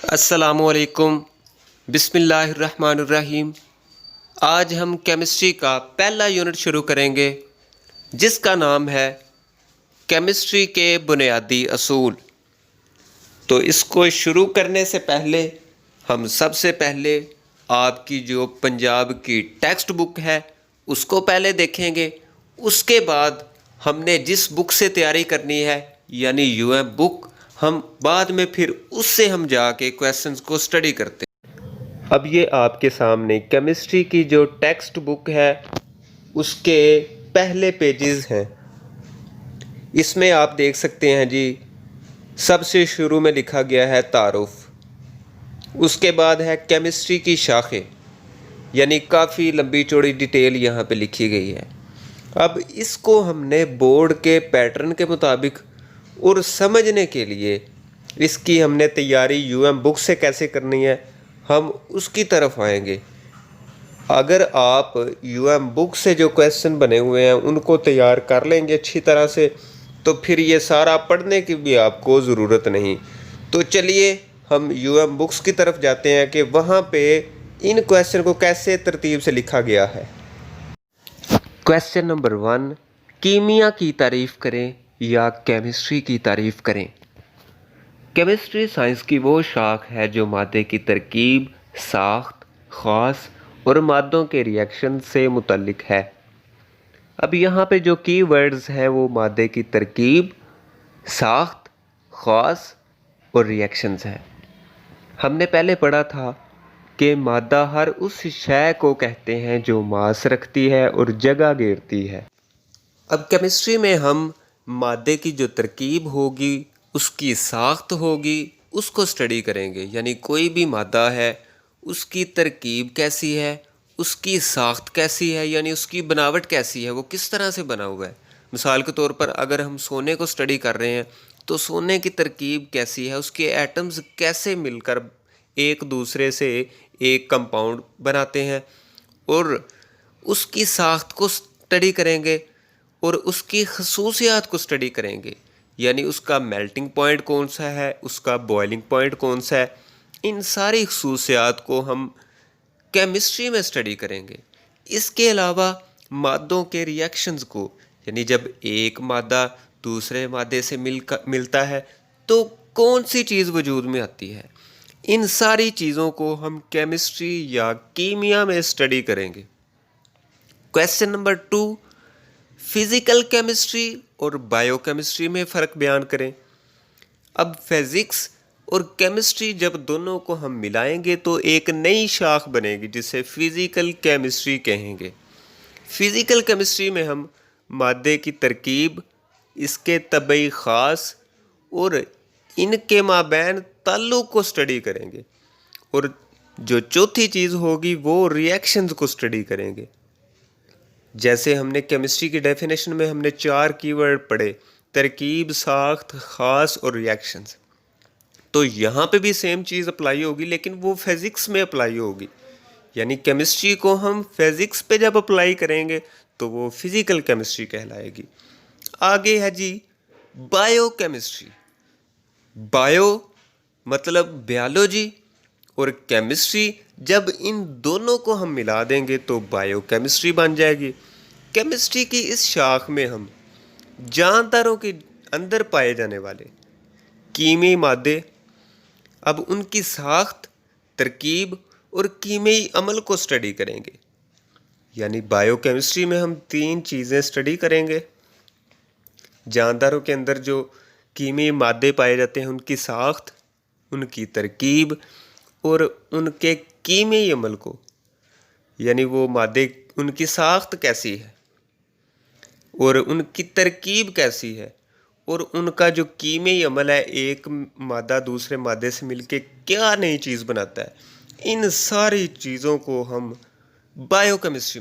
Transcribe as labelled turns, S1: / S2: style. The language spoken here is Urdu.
S1: السلام علیکم۔ بسم اللہ الرحمن الرحیم۔ آج ہم کیمسٹری کا پہلا یونٹ شروع کریں گے جس کا نام ہے کیمسٹری کے بنیادی اصول۔ تو اس کو شروع کرنے سے پہلے ہم سب سے پہلے آپ کی جو پنجاب کی ٹیکسٹ بک ہے اس کو پہلے دیکھیں گے۔ اس کے بعد ہم نے جس بک سے تیاری کرنی ہے یعنی یو ایم بک، ہم بعد میں پھر اس سے ہم جا کے کویسچنز کو سٹڈی کرتے ہیں۔ اب یہ آپ کے سامنے کیمسٹری کی جو ٹیکسٹ بک ہے اس کے پہلے پیجز ہیں۔ اس میں آپ دیکھ سکتے ہیں جی، سب سے شروع میں لکھا گیا ہے تعارف، اس کے بعد ہے کیمسٹری کی شاخیں، یعنی کافی لمبی چوڑی ڈیٹیل یہاں پہ لکھی گئی ہے۔ اب اس کو ہم نے بورڈ کے پیٹرن کے مطابق اور سمجھنے کے لیے اس کی ہم نے تیاری یو ایم بک سے کیسے کرنی ہے ہم اس کی طرف آئیں گے۔ اگر آپ یو ایم بک سے جو کویسچن بنے ہوئے ہیں ان کو تیار کر لیں گے اچھی طرح سے تو پھر یہ سارا پڑھنے کی بھی آپ کو ضرورت نہیں۔ تو چلیے ہم یو ایم بکس کی طرف جاتے ہیں کہ وہاں پہ ان کویسچن کو کیسے ترتیب سے لکھا گیا ہے۔ کویسچن نمبر 1، کیمیا کی تعریف کریں یا کیمسٹری کی تعریف کریں۔ کیمسٹری سائنس کی وہ شاخ ہے جو مادے کی ترکیب، ساخت، خاص اور مادوں کے ریئیکشن سے متعلق ہے۔ اب یہاں پہ جو کی ورڈز ہیں وہ مادے کی ترکیب، ساخت، خاص اور ریئیکشنز ہیں۔ ہم نے پہلے پڑھا تھا کہ مادہ ہر اس شے کو کہتے ہیں جو ماس رکھتی ہے اور جگہ گھیرتی ہے۔ اب کیمسٹری میں ہم مادے کی جو ترکیب ہوگی، اس کی ساخت ہوگی، اس کو سٹڈی کریں گے، یعنی کوئی بھی مادہ ہے اس کی ترکیب کیسی ہے، اس کی ساخت کیسی ہے، یعنی اس کی بناوٹ کیسی ہے، وہ کس طرح سے بنا ہوا ہے۔ مثال کے طور پر اگر ہم سونے کو سٹڈی کر رہے ہیں تو سونے کی ترکیب کیسی ہے، اس کے ایٹمز کیسے مل کر ایک دوسرے سے ایک کمپاؤنڈ بناتے ہیں، اور اس کی ساخت کو سٹڈی کریں گے اور اس کی خصوصیات کو سٹڈی کریں گے، یعنی اس کا میلٹنگ پوائنٹ کون سا ہے، اس کا بوائلنگ پوائنٹ کون سا ہے۔ ان ساری خصوصیات کو ہم کیمسٹری میں سٹڈی کریں گے۔ اس کے علاوہ مادوں کے ریئیکشنز کو، یعنی جب ایک مادہ دوسرے مادے سے ملتا ہے تو کون سی چیز وجود میں آتی ہے، ان ساری چیزوں کو ہم کیمسٹری یا کیمیا میں سٹڈی کریں گے۔ کویسچن نمبر 2، فزیکل کیمسٹری اور بائیو کیمسٹری میں فرق بیان کریں۔ اب فزکس اور کیمسٹری جب دونوں کو ہم ملائیں گے تو ایک نئی شاخ بنے گی جسے فزیکل کیمسٹری کہیں گے۔ فزیکل کیمسٹری میں ہم مادے کی ترکیب، اس کے طبعی خاص اور ان کے مابین تعلق کو سٹڈی کریں گے، اور جو چوتھی چیز ہوگی وہ ریئیکشنز کو سٹڈی کریں گے۔ جیسے ہم نے کیمسٹری کی ڈیفینیشن میں ہم نے 4 کی ورڈ پڑھے، ترکیب، ساخت، خاص اور ریئیکشنز۔ تو یہاں پہ بھی سیم چیز اپلائی ہوگی لیکن وہ فزکس میں اپلائی ہوگی، یعنی کیمسٹری کو ہم فزکس پہ جب اپلائی کریں گے تو وہ فزیکل کیمسٹری کہلائے گی۔ آگے ہے جی بائیو کیمسٹری۔ بائیو مطلب بیالوجی، اور کیمسٹری جب ان دونوں کو ہم ملا دیں گے تو بائیو کیمسٹری بن جائے گی۔ کیمسٹری کی اس شاخ میں ہم جانداروں کے اندر پائے جانے والے کیمیائی مادے، اب ان کی ساخت، ترکیب اور کیمیائی عمل کو سٹڈی کریں گے۔ یعنی بائیو کیمسٹری میں ہم 3 چیزیں سٹڈی کریں گے، جانداروں کے اندر جو کیمیائی مادے پائے جاتے ہیں ان کی ساخت، ان کی ترکیب اور ان کے کیمیائی عمل کو، یعنی وہ مادے ان کی ساخت کیسی ہے اور ان کی ترکیب کیسی ہے، اور ان کا جو کیمیائی عمل ہے، ایک مادہ دوسرے مادے سے مل کے کیا نئی چیز بناتا ہے، ان ساری چیزوں کو ہم بائیو کیمسٹری میں